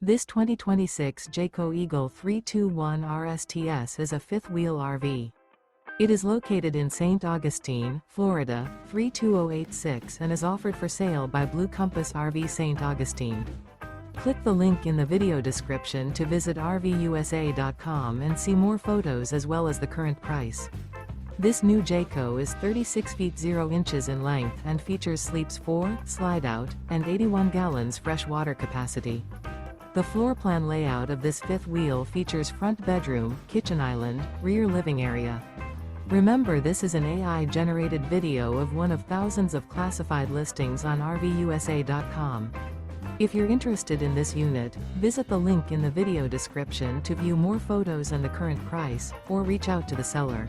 This 2026 Jayco Eagle 321 RSTS is a fifth-wheel RV. It is located in St. Augustine, Florida, 32086 and is offered for sale by Blue Compass RV St. Augustine. Click the link in the video description to visit RVUSA.com and see more photos as well as the current price. This new Jayco is 36 feet 0 inches in length and features sleeps 4, slide-out, and 81 gallons fresh water capacity. The floor plan layout of this fifth wheel features front bedroom, kitchen island, rear living area. Remember, this is an AI-generated video of one of thousands of classified listings on RVUSA.com. If you're interested in this unit, visit the link in the video description to view more photos and the current price, or reach out to the seller.